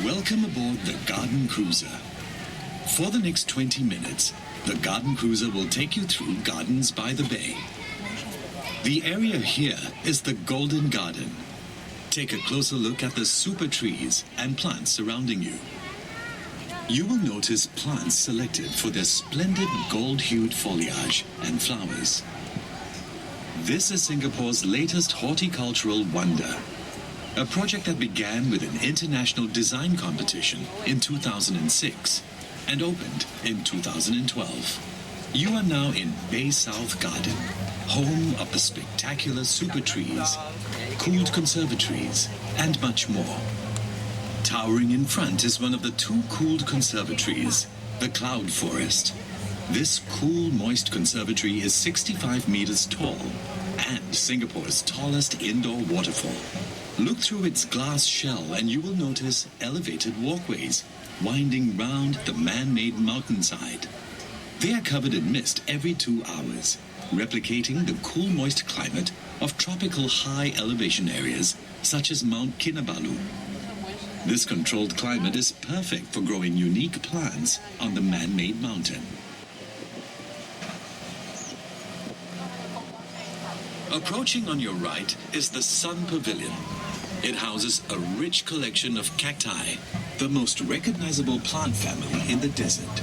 Welcome aboard the Garden Cruiser. For the next 20 minutes, the Garden Cruiser will take you through Gardens by the Bay. The area here is the Golden Garden. Take a closer look at the super trees and plants surrounding you. You will notice plants selected for their splendid gold-hued foliage and flowers. This is Singapore's latest horticultural wonder, a project that began with an international design competition in 2006 and opened in 2012. You are now in Bay South Garden, home of the spectacular super trees, cooled conservatories, and much more. Towering in front is one of the two cooled conservatories, the Cloud Forest. This cool, moist conservatory is 65 meters tall and Singapore's tallest indoor waterfall. Look through its glass shell and you will notice elevated walkways winding round the man-made mountainside. They are covered in mist every 2 hours, replicating the cool, moist climate of tropical high elevation areas such as Mount Kinabalu. This controlled climate is perfect for growing unique plants on the man-made mountain. Approaching on your right is the Sun Pavilion. It houses a rich collection of cacti, the most recognizable plant family in the desert.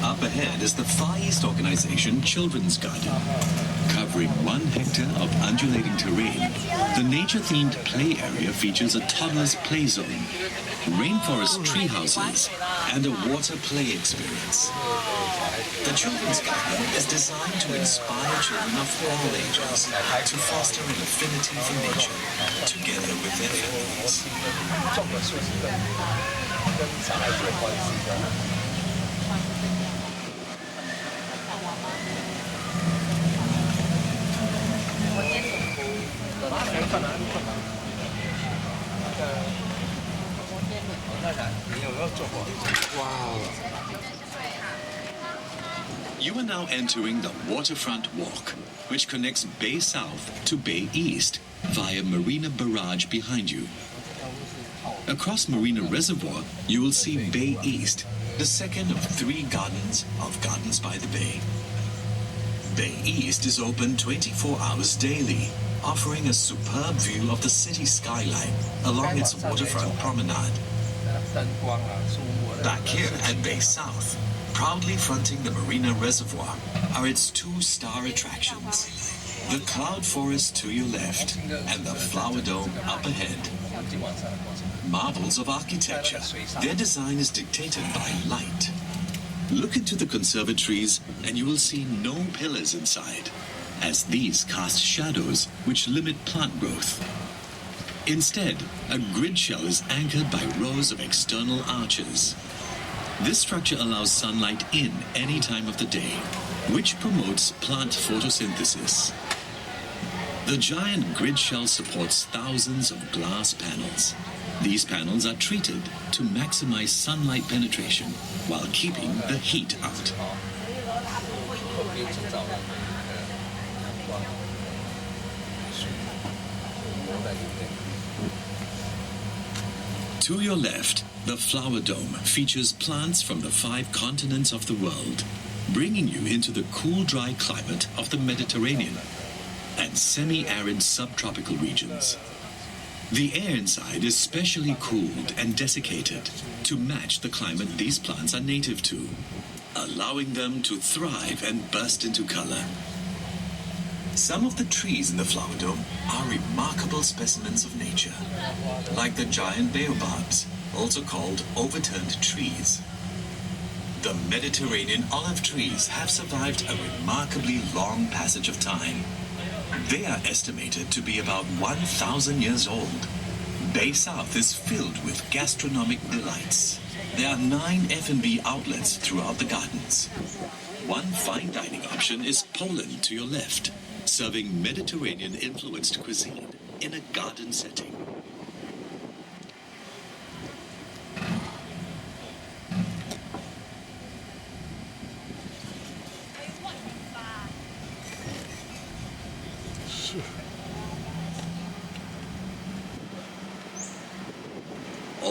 Up ahead is the Far East Organization Children's Garden. Covering 1 hectare of undulating terrain, the nature-themed play area features a toddler's play zone, rainforest tree houses, and a water play experience. The Children's Garden is designed to inspire children of all ages to foster an affinity for nature, together with their families. You are now entering the Waterfront Walk, which connects Bay South to Bay East via Marina Barrage behind you. Across Marina Reservoir, you will see Bay East, the second of 3 gardens of Gardens by the Bay. Bay East is open 24 hours daily, offering a superb view of the city skyline along its waterfront promenade. Back here at Bay South, proudly fronting the Marina Reservoir, are its 2-star attractions. The Cloud Forest to your left and the Flower Dome up ahead. Marvels of architecture, their design is dictated by light. Look into the conservatories and you will see no pillars inside, as these cast shadows which limit plant growth. Instead, a grid shell is anchored by rows of external arches. This structure allows sunlight in any time of the day, which promotes plant photosynthesis. The giant grid shell supports thousands of glass panels. These panels are treated to maximize sunlight penetration while keeping the heat out. To your left, the Flower Dome features plants from the 5 continents of the world, bringing you into the cool, dry climate of the Mediterranean and semi-arid subtropical regions. The air inside is specially cooled and desiccated to match the climate these plants are native to, allowing them to thrive and burst into color. Some of the trees in the Flower Dome are remarkable specimens of nature, like the giant baobabs, also called overturned trees. The Mediterranean olive trees have survived a remarkably long passage of time. They are estimated to be about 1,000 years old. Bay South is filled with gastronomic delights. There are 9 F&B outlets throughout the gardens. One fine dining option is Poland to your left, serving Mediterranean-influenced cuisine in a garden setting.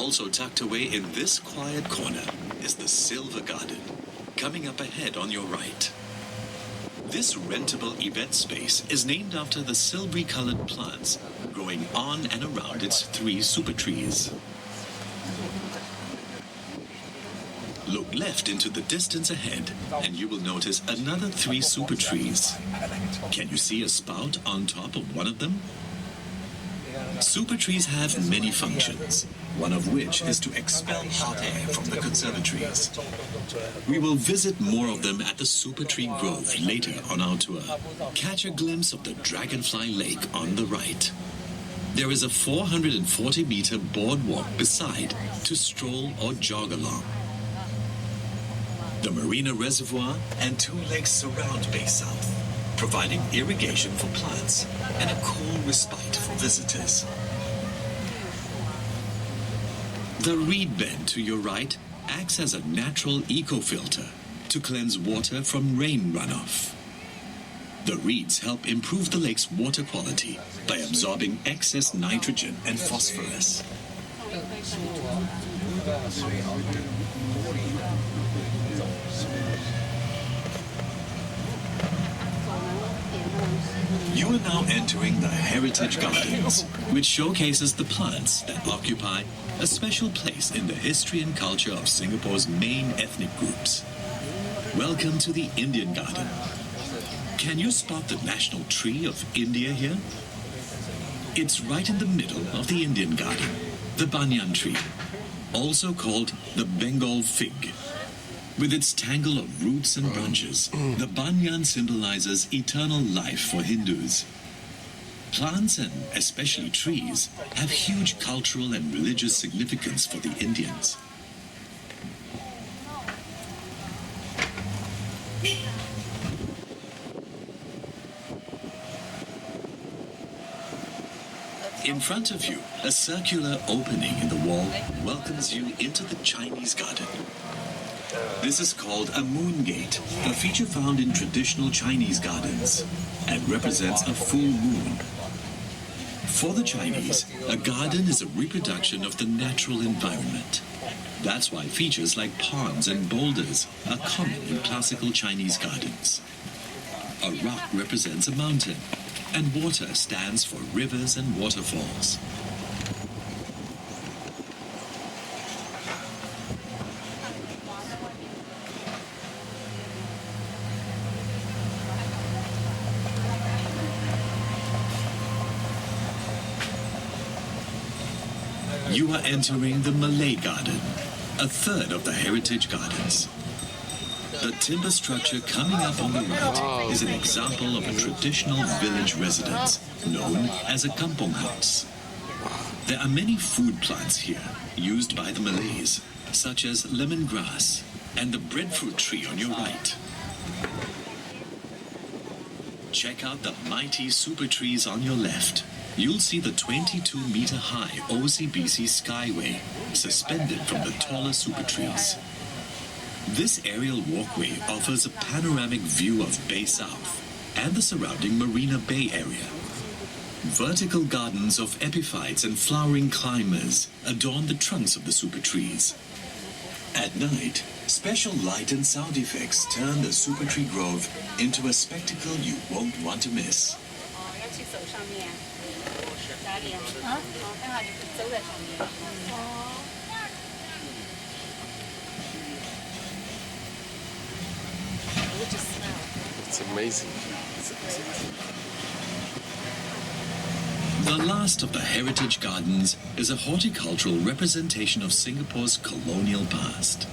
Also tucked away in this quiet corner is the Silver Garden, coming up ahead on your right. This rentable event space is named after the silvery-colored plants growing on and around its 3 super trees. Look left into the distance ahead, and you will notice another 3 super trees. Can you see a spout on top of one of them? Super trees have many functions, one of which is to expel hot air from the conservatories. We will visit more of them at the Super Tree Grove later on our tour. Catch a glimpse of the Dragonfly Lake on the right. There is a 440-meter boardwalk beside to stroll or jog along. The Marina Reservoir and 2 lakes surround Bay South, providing irrigation for plants and a cool respite for visitors. The reed bed to your right acts as a natural eco-filter to cleanse water from rain runoff. The reeds help improve the lake's water quality by absorbing excess nitrogen and phosphorus. You are now entering the Heritage Gardens, which showcases the plants that occupy a special place in the history and culture of Singapore's main ethnic groups. Welcome to the Indian Garden. Can you spot the national tree of India here? It's right in the middle of the Indian Garden, the banyan tree, also called the Bengal fig. With its tangle of roots and branches, the banyan symbolizes eternal life for Hindus. Plants, and especially trees, have huge cultural and religious significance for the Indians. In front of you, a circular opening in the wall welcomes you into the Chinese garden. This is called a moon gate, a feature found in traditional Chinese gardens, and represents a full moon. For the Chinese, a garden is a reproduction of the natural environment. That's why features like ponds and boulders are common in classical Chinese gardens. A rock represents a mountain, and water stands for rivers and waterfalls. You are entering the Malay Garden, a third of the Heritage Gardens. The timber structure coming up on the right is an example of a traditional village residence known as a kampong house. There are many food plants here used by the Malays, such as lemongrass and the breadfruit tree on your right. Check out the mighty super trees on your left. You'll see the 22-meter-high OCBC Skyway suspended from the taller super trees. This aerial walkway offers a panoramic view of Bay South and the surrounding Marina Bay area. Vertical gardens of epiphytes and flowering climbers adorn the trunks of the super trees. At night, special light and sound effects turn the Super Tree Grove into a spectacle you won't want to miss. It's amazing. The last of the Heritage Gardens is a horticultural representation of Singapore's colonial past.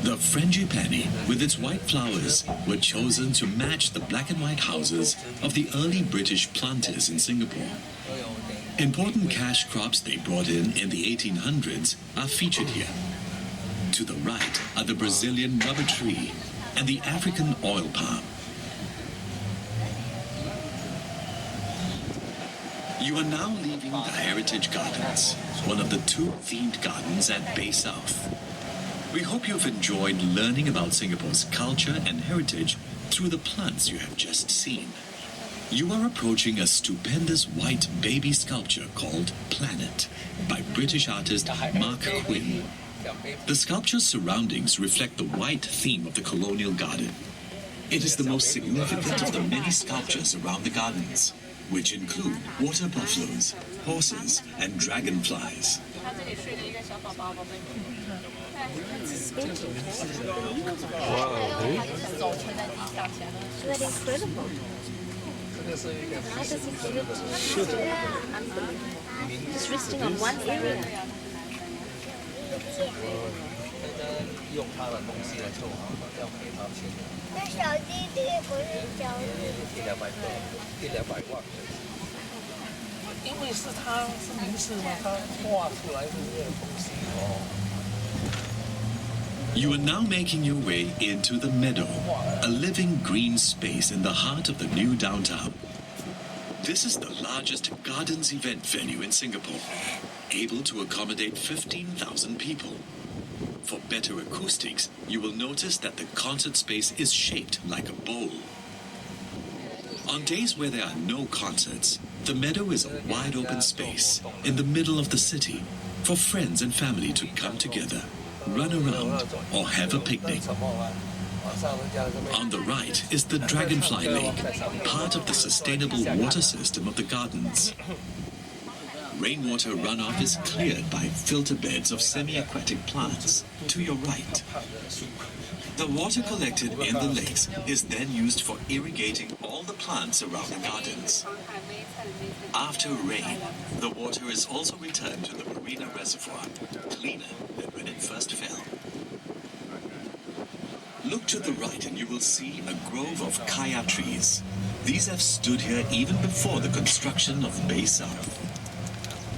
The frangipani, with its white flowers, were chosen to match the black and white houses of the early British planters in Singapore. Important cash crops they brought in the 1800s are featured here. To the right are the Brazilian rubber tree and the African oil palm. You are now leaving the Heritage Gardens, one of the 2 themed gardens at Bay South. We hope you've enjoyed learning about Singapore's culture and heritage through the plants you have just seen. You are approaching a stupendous white baby sculpture called Planet by British artist Mark Quinn. The sculpture's surroundings reflect the white theme of the colonial garden. It is the most significant of the many sculptures around the gardens, which include water buffaloes, horses, and dragonflies. Wow, That's incredible. It's resting on one area. 用它的东西来凑合，这样赔他钱。那小弟弟不是小弟弟， 100万。因为是他是名士嘛，他画出来的这个东西。哦。 You are now making your way into the Meadow, a living green space in the heart of the new downtown. This is the largest gardens event venue in Singapore, able to accommodate 15,000 people. For better acoustics, you will notice that the concert space is shaped like a bowl. On days where there are no concerts, the Meadow is a wide open space in the middle of the city for friends and family to come together, run around, or have a picnic. On the right is the Dragonfly Lake, part of the sustainable water system of the gardens. Rainwater runoff is cleared by filter beds of semi-aquatic plants to your right. The water collected in the lakes is then used for irrigating all the plants around the gardens. After rain, the water is also returned to the marina reservoir, cleaner than when it first fell. Look to the right and you will see a grove of kaya trees. These have stood here even before the construction of Bay South.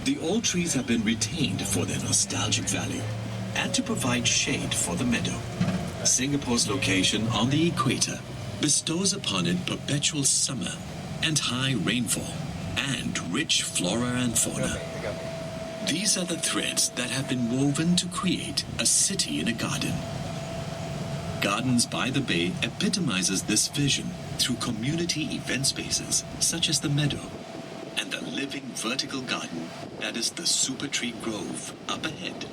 The old trees have been retained for their nostalgic value and to provide shade for the meadow. Singapore's location on the equator bestows upon it perpetual summer and high rainfall and rich flora and fauna. These are the threads that have been woven to create a city in a garden. Gardens by the Bay epitomizes this vision through community event spaces such as the meadow and the living vertical garden that is the Super Tree Grove up ahead.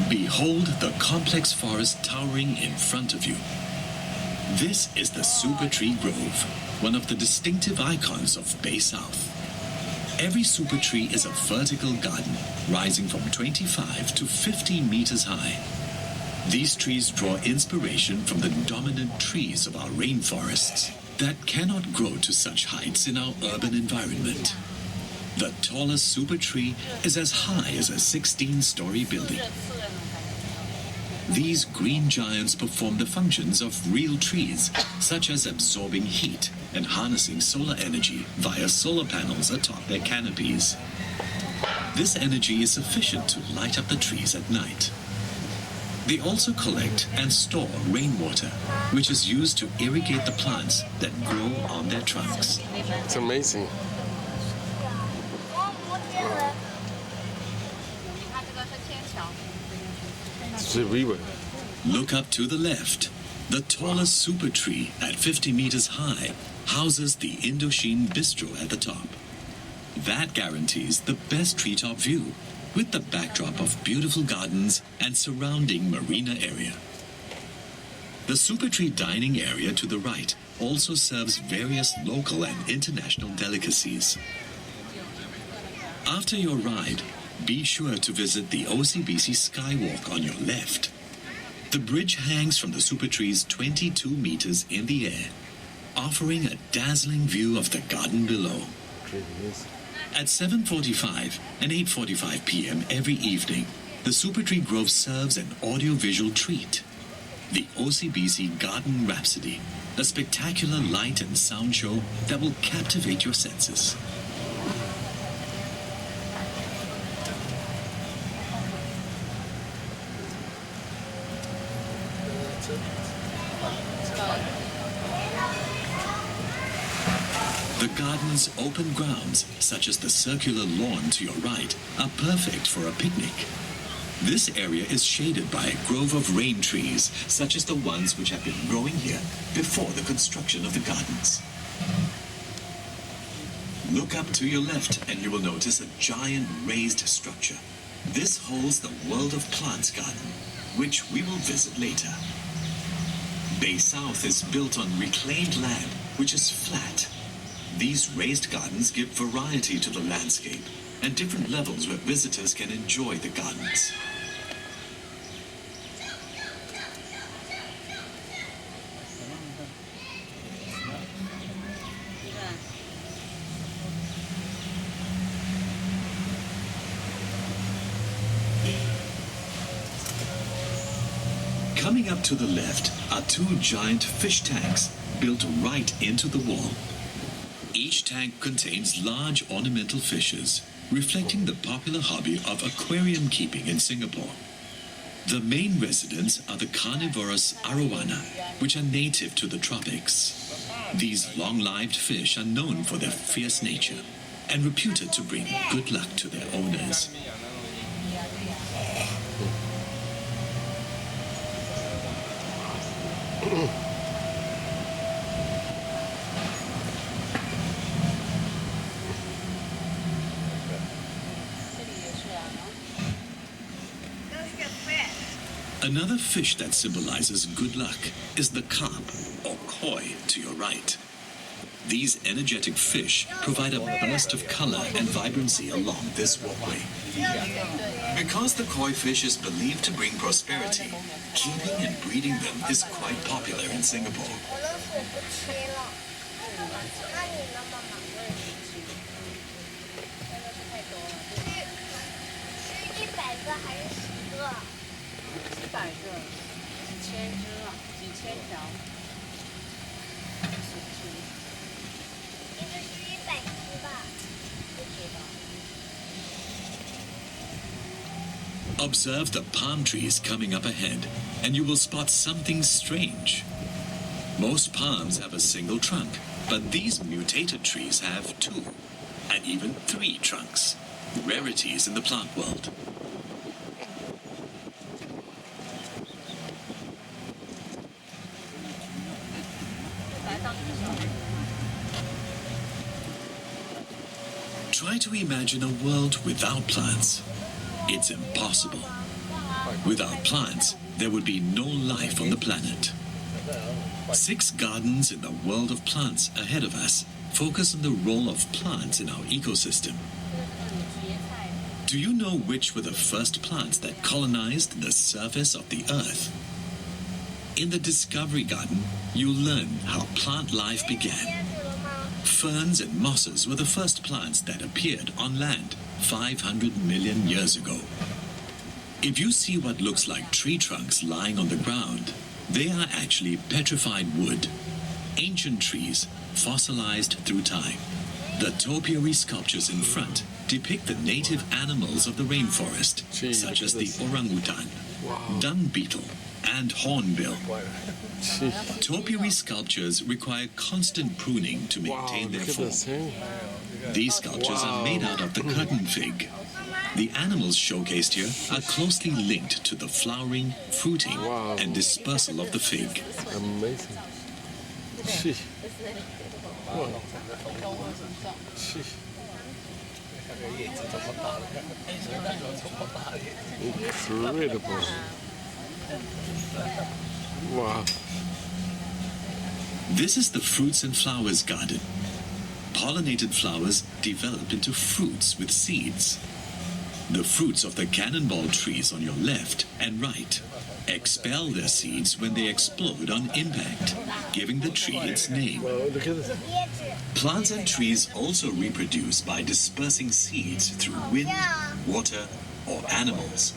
Behold the complex forest towering in front of you. This is the Super Tree Grove, one of the distinctive icons of Bay South. Every super tree is a vertical garden rising from 25 to 50 meters high. These trees draw inspiration from the dominant trees of our rainforests that cannot grow to such heights in our urban environment. The tallest super tree is as high as a 16-story building. These green giants perform the functions of real trees, such as absorbing heat and harnessing solar energy via solar panels atop their canopies. This energy is sufficient to light up the trees at night. They also collect and store rainwater, which is used to irrigate the plants that grow on their trunks. It's amazing. It's a river. Look up to the left. The tallest super tree at 50 meters high houses the Indochine Bistro at the top. That guarantees the best treetop view with the backdrop of beautiful gardens and surrounding marina area. The super tree dining area to the right also serves various local and international delicacies. After your ride, be sure to visit the OCBC Skywalk on your left. The bridge hangs from the super trees 22 meters in the air, offering a dazzling view of the garden below. At 7:45 and 8:45 p.m. every evening, the Supertree Grove serves an audiovisual treat. The OCBC Garden Rhapsody, a spectacular light and sound show that will captivate your senses. The garden's open grounds, such as the circular lawn to your right, are perfect for a picnic. This area is shaded by a grove of rain trees, such as the ones which have been growing here before the construction of the gardens. Look up to your left and you will notice a giant raised structure. This holds the World of Plants garden, which we will visit later. Bay South is built on reclaimed land, which is flat. These raised gardens give variety to the landscape and different levels where visitors can enjoy the gardens. Coming up to the left are two giant fish tanks built right into the wall. Each tank contains large ornamental fishes, reflecting the popular hobby of aquarium keeping in Singapore. The main residents are the carnivorous arowana, which are native to the tropics. These long-lived fish are known for their fierce nature and reputed to bring good luck to their owners. Another fish that symbolizes good luck is the carp, or koi, to your right. These energetic fish provide a burst of color and vibrancy along this walkway. Because the koi fish is believed to bring prosperity, keeping and breeding them is quite popular in Singapore. 'Observe the palm trees coming up ahead, and you will spot something strange. Most palms have a single trunk, but these mutated trees have 2, and even 3 trunks. Rarities in the plant world. Try to imagine a world without plants. It's impossible. Without plants, there would be no life on the planet. 6 gardens in the world of plants ahead of us focus on the role of plants in our ecosystem. Do you know which were the first plants that colonized the surface of the Earth? In the Discovery Garden, you'll learn how plant life began. Ferns and mosses were the first plants that appeared on land 500 million years ago. If you see what looks like tree trunks lying on the ground, they are actually petrified wood, ancient trees fossilized through time. The topiary sculptures in front depict the native animals of the rainforest, such as the orangutan, dung beetle, and hornbill. Topiary sculptures require constant pruning to maintain their form. These sculptures are made out of the curtain fig. The animals showcased here are closely linked to the flowering, fruiting, and dispersal of the fig. Amazing. Sheesh. Wow. Sheesh. Incredible. Wow. This is the Fruits and Flowers Garden. Pollinated flowers develop into fruits with seeds. The fruits of the cannonball trees on your left and right expel their seeds when they explode on impact, giving the tree its name. Wow, look at this. Plants and trees also reproduce by dispersing seeds through wind, water, or animals.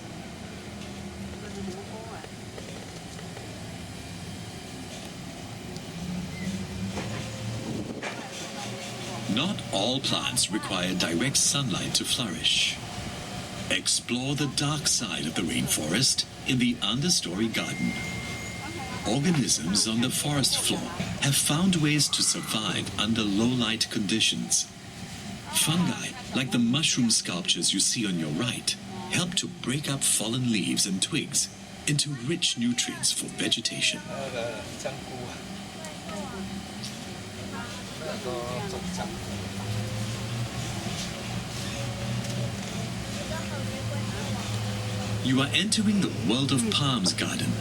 Not all plants require direct sunlight to flourish. Explore the dark side of the rainforest in the understory garden. Organisms on the forest floor have found ways to survive under low-light conditions. Fungi, like the mushroom sculptures you see on your right, help to break up fallen leaves and twigs into rich nutrients for vegetation. 那个香菇啊，那个种香菇。 You are entering the world of palms garden.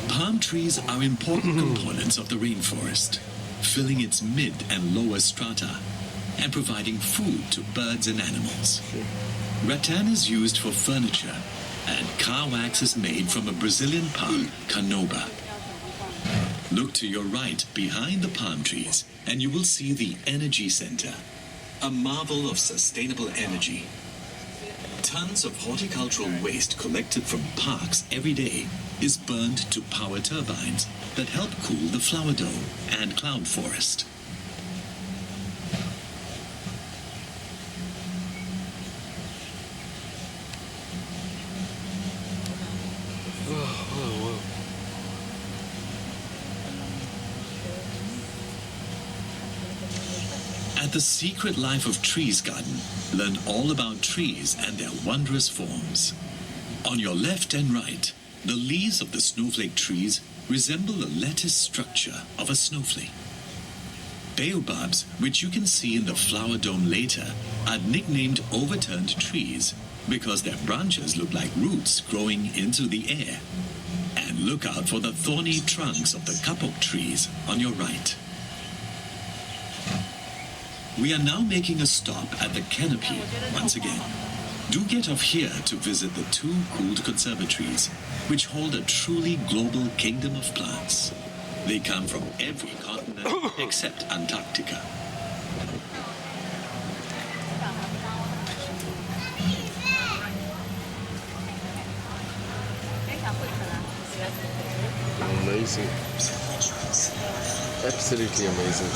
Palm trees are important components of the rainforest, filling its mid and lower strata and providing food to birds and animals. Rattan is used for furniture, and car wax is made from a Brazilian palm, canoba. Look to your right behind the palm trees, and you will see the Energy Center, a marvel of sustainable energy. Tons of horticultural waste collected from parks every day is burned to power turbines that help cool the flower dome and cloud forest. At the Secret Life of Trees Garden, learn all about trees and their wondrous forms. On your left and right, the leaves of the snowflake trees resemble a lattice structure of a snowflake. Baobabs, which you can see in the flower dome later, are nicknamed overturned trees because their branches look like roots growing into the air. And look out for the thorny trunks of the kapok trees on your right. We are now making a stop at the canopy once again. Do get off here to visit the two cooled conservatories, which hold a truly global kingdom of plants. They come from every continent except Antarctica. Amazing. Absolutely amazing.